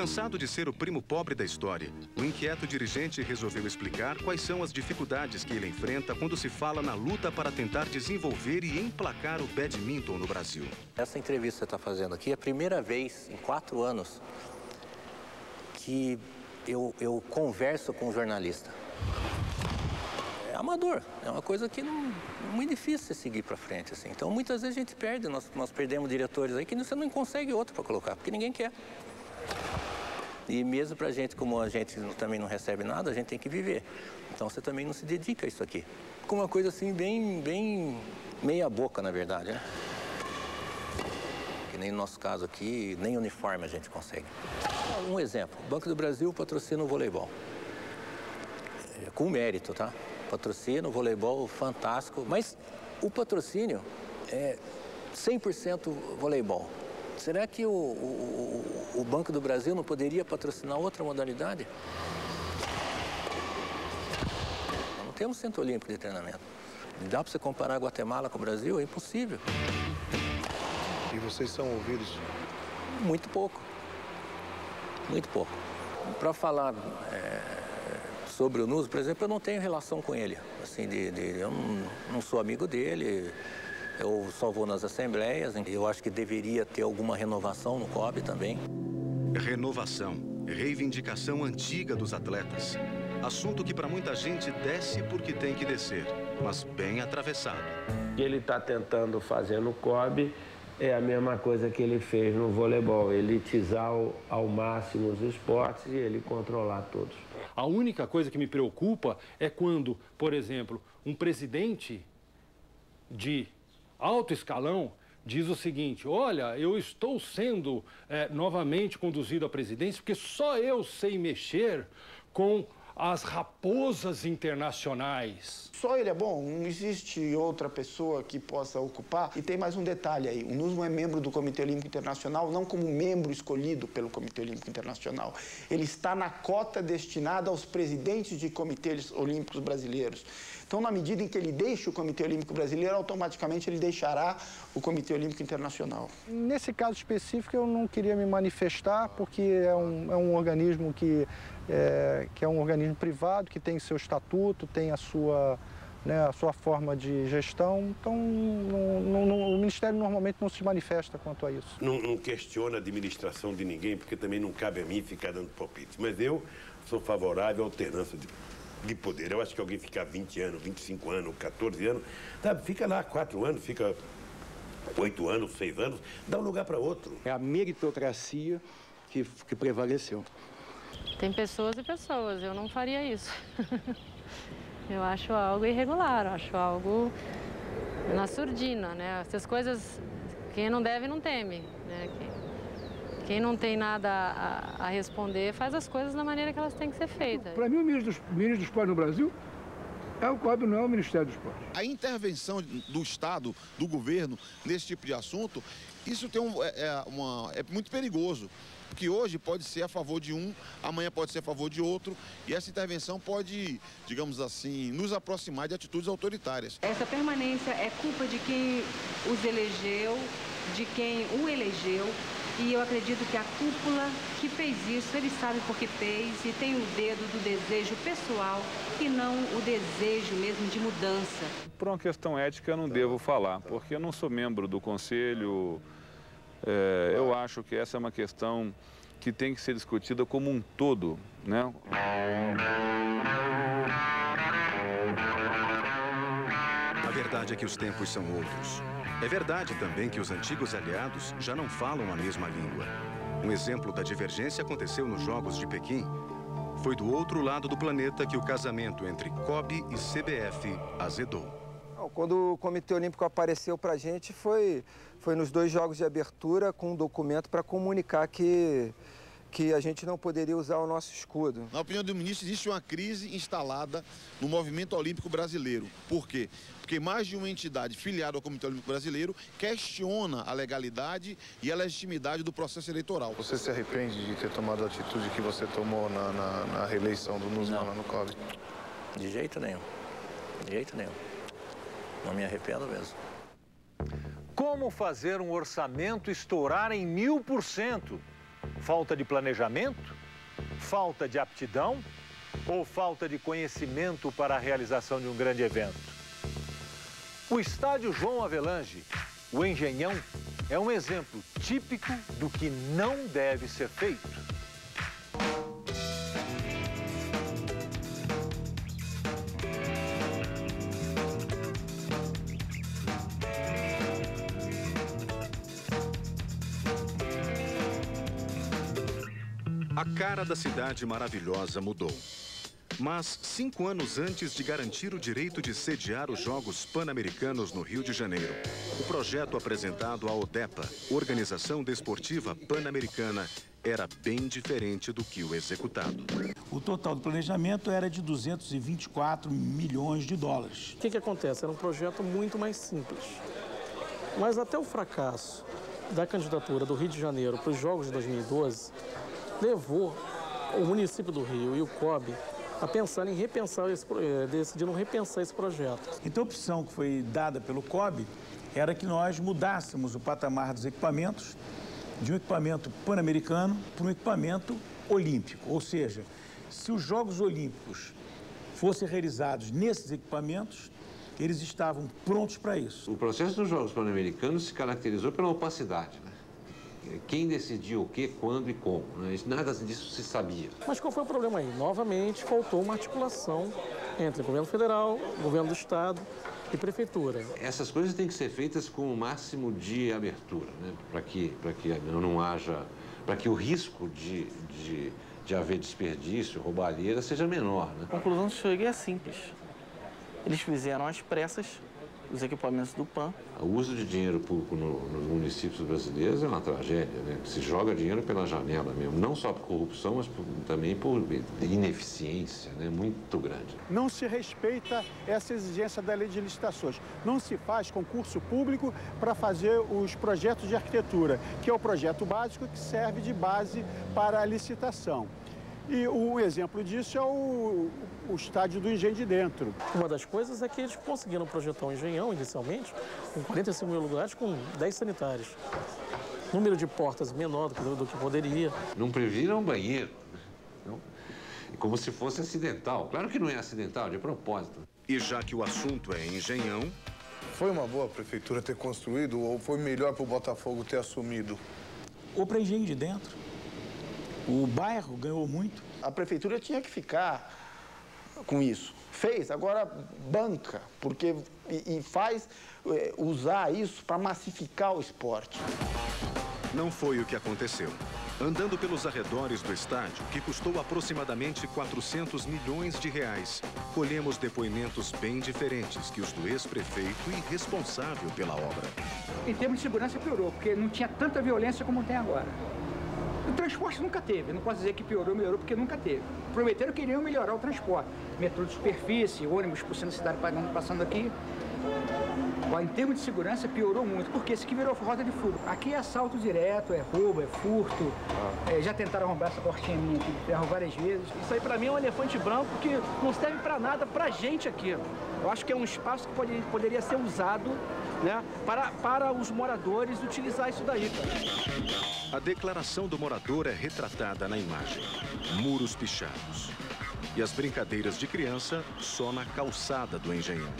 Cansado de ser o primo pobre da história, o inquieto dirigente resolveu explicar quais são as dificuldades que ele enfrenta quando se fala na luta para tentar desenvolver e emplacar o badminton no Brasil. Essa entrevista que você está fazendo aqui é a primeira vez em 4 anos que eu converso com um jornalista. É amador, é uma coisa que não é muito difícil de seguir para frente, assim. Então, muitas vezes a gente perde, nós perdemos diretores aí que você não consegue outro para colocar, porque ninguém quer. E mesmo para a gente, como a gente também não recebe nada, a gente tem que viver. Então, você também não se dedica a isso aqui. Com uma coisa assim, bem meia boca, na verdade, né? Que nem no nosso caso aqui, nem uniforme a gente consegue. Um exemplo, o Banco do Brasil patrocina o voleibol. Com mérito, tá? Patrocina o voleibol fantástico, mas o patrocínio é 100% voleibol. Será que o Banco do Brasil não poderia patrocinar outra modalidade? Nós não temos centro olímpico de treinamento. Dá para você comparar a Guatemala com o Brasil? É impossível. E vocês são ouvidos? Muito pouco. Muito pouco. Para falar sobre o Nuso, por exemplo, eu não tenho relação com ele. Assim, eu não sou amigo dele, eu só vou nas assembleias. Eu acho que deveria ter alguma renovação no COB também. Renovação, reivindicação antiga dos atletas. Assunto que para muita gente desce porque tem que descer, mas bem atravessado. O que ele está tentando fazer no COB é a mesma coisa que ele fez no voleibol, elitizar ao máximo os esportes e ele controlar todos. A única coisa que me preocupa é quando, por exemplo, um presidente de alto escalão diz o seguinte: olha, eu estou sendo novamente conduzido à presidência porque só eu sei mexer com as raposas internacionais. Só ele é bom? Não existe outra pessoa que possa ocupar? E tem mais um detalhe aí. O Nuso é membro do Comitê Olímpico Internacional, não como membro escolhido pelo Comitê Olímpico Internacional. Ele está na cota destinada aos presidentes de comitês olímpicos brasileiros. Então, na medida em que ele deixa o Comitê Olímpico Brasileiro, automaticamente ele deixará o Comitê Olímpico Internacional. Nesse caso específico, eu não queria me manifestar, porque é um organismo que é um organismo privado, que tem seu estatuto, tem a sua forma de gestão. Então, o Ministério normalmente não se manifesta quanto a isso. Não questiona a administração de ninguém, porque também não cabe a mim ficar dando palpite. Mas eu sou favorável à alternância de poder. Eu acho que alguém ficar 20 anos, 25 anos, 14 anos, sabe, fica lá 4 anos, fica 8 anos, 6 anos, dá um lugar para outro. É a meritocracia que prevaleceu. Tem pessoas e pessoas, eu não faria isso. Eu acho algo irregular, acho algo na surdina, né? Essas coisas, quem não deve não teme, né? Quem não tem nada a responder faz as coisas da maneira que elas têm que ser feitas. Para mim, o ministro do Esporte no Brasil é o COB, não é o Ministério do Esporte. A intervenção do Estado, do governo, nesse tipo de assunto, isso tem é muito perigoso. Porque hoje pode ser a favor de um, amanhã pode ser a favor de outro, e essa intervenção pode, digamos assim, nos aproximar de atitudes autoritárias. Essa permanência é culpa de quem os elegeu, de quem o elegeu, e eu acredito que a cúpula que fez isso, ele sabe por que fez e tem o dedo do desejo pessoal e não o desejo mesmo de mudança. Por uma questão ética eu não devo falar, porque eu não sou membro do conselho. Eu acho que essa é uma questão que tem que ser discutida como um todo, né? A verdade é que os tempos são outros. É verdade também que os antigos aliados já não falam a mesma língua. Um exemplo da divergência aconteceu nos Jogos de Pequim. Foi do outro lado do planeta que o casamento entre COB e CBF azedou. Quando o Comitê Olímpico apareceu para a gente foi nos 2 jogos de abertura com um documento para comunicar que a gente não poderia usar o nosso escudo. Na opinião do ministro, existe uma crise instalada no movimento olímpico brasileiro. Por quê? Porque mais de uma entidade filiada ao Comitê Olímpico Brasileiro questiona a legalidade e a legitimidade do processo eleitoral. Você se arrepende de ter tomado a atitude que você tomou na reeleição do Nuso lá no COB? De jeito nenhum. De jeito nenhum. Não me arrependo mesmo. Como fazer um orçamento estourar em 1000%? Falta de planejamento? Falta de aptidão? Ou falta de conhecimento para a realização de um grande evento? O estádio João Avelange, o Engenhão, é um exemplo típico do que não deve ser feito. A cara da cidade maravilhosa mudou. Mas 5 anos antes de garantir o direito de sediar os Jogos Pan-Americanos no Rio de Janeiro, o projeto apresentado à ODEPA, Organização Desportiva Pan-Americana, era bem diferente do que o executado. O total do planejamento era de 224 milhões de dólares. O que acontece? Era um projeto muito mais simples. Mas até o fracasso da candidatura do Rio de Janeiro para os Jogos de 2012 levou o município do Rio e o COB a pensar em repensar decidiram repensar esse projeto. Então a opção que foi dada pelo COB era que nós mudássemos o patamar dos equipamentos de um equipamento pan-americano para um equipamento olímpico. Ou seja, se os Jogos Olímpicos fossem realizados nesses equipamentos, eles estavam prontos para isso. O processo dos Jogos Pan-Americanos se caracterizou pela opacidade, né? Quem decidiu o que, quando e como, né? Nada disso se sabia. Mas qual foi o problema aí? Novamente, faltou uma articulação entre o governo federal, o governo do estado e prefeitura. Essas coisas têm que ser feitas com o máximo de abertura, né? Para que não haja, para que o risco de haver desperdício, roubalheira, seja menor, né? A conclusão que cheguei é simples. Eles fizeram às pressas os equipamentos do PAN. O uso de dinheiro público nos municípios brasileiros é uma tragédia, né? Se joga dinheiro pela janela mesmo, não só por corrupção, mas também por ineficiência, né? Muito grande. Não se respeita essa exigência da lei de licitações. Não se faz concurso público para fazer os projetos de arquitetura, que é o projeto básico que serve de base para a licitação. E um exemplo disso é o estádio do Engenho de Dentro. Uma das coisas é que eles conseguiram projetar um engenhão, inicialmente, com 45 mil lugares, com 10 sanitários. Número de portas menor do que poderia. Não previram banheiro, não? Como se fosse acidental. Claro que não é acidental, de propósito. E já que o assunto é engenhão... Foi uma boa a prefeitura ter construído ou foi melhor para o Botafogo ter assumido? Ou para Engenho de Dentro. O bairro ganhou muito. A prefeitura tinha que ficar com isso. Fez, agora banca, porque e faz usar isso para massificar o esporte. Não foi o que aconteceu. Andando pelos arredores do estádio, que custou aproximadamente 400 milhões de reais, colhemos depoimentos bem diferentes que os do ex-prefeito e responsável pela obra. Em termos de segurança piorou, porque não tinha tanta violência como tem agora. O transporte nunca teve, não posso dizer que piorou, melhorou, porque nunca teve. Prometeram que iriam melhorar o transporte. Metrô de superfície, ônibus por cima da cidade passando aqui. Em termos de segurança, piorou muito, porque isso aqui virou rota de fuga. Aqui é assalto direto, é roubo, é furto. Já tentaram arrombar essa portinha minha aqui de ferro várias vezes. Isso aí pra mim é um elefante branco que não serve pra nada pra gente aqui. Eu acho que é um espaço que poderia ser usado, né, para os moradores utilizar isso daí, cara. A declaração do morador é retratada na imagem. Muros pichados. E as brincadeiras de criança só na calçada do Engenhão.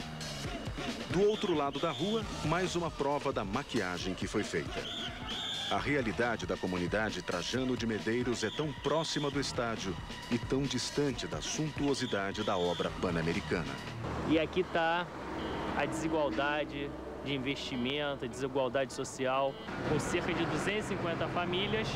Do outro lado da rua, mais uma prova da maquiagem que foi feita. A realidade da comunidade Trajano de Medeiros é tão próxima do estádio e tão distante da suntuosidade da obra pan-americana. E aqui está a desigualdade de investimento, a desigualdade social, com cerca de 250 famílias.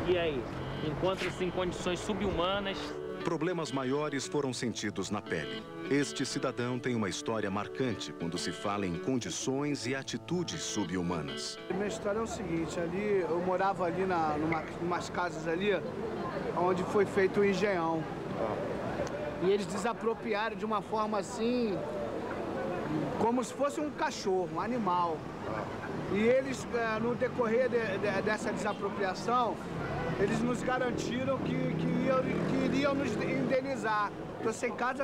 E aí, encontram-se em condições subhumanas. Problemas maiores foram sentidos na pele. Este cidadão tem uma história marcante quando se fala em condições e atitudes subhumanas. A minha história é o seguinte, ali eu morava ali numas casas ali, onde foi feito o engenhão. E eles desapropriaram de uma forma assim, como se fosse um cachorro, um animal. E eles, no decorrer dessa desapropriação, eles nos garantiram que iriam nos indenizar. Estou sem casa.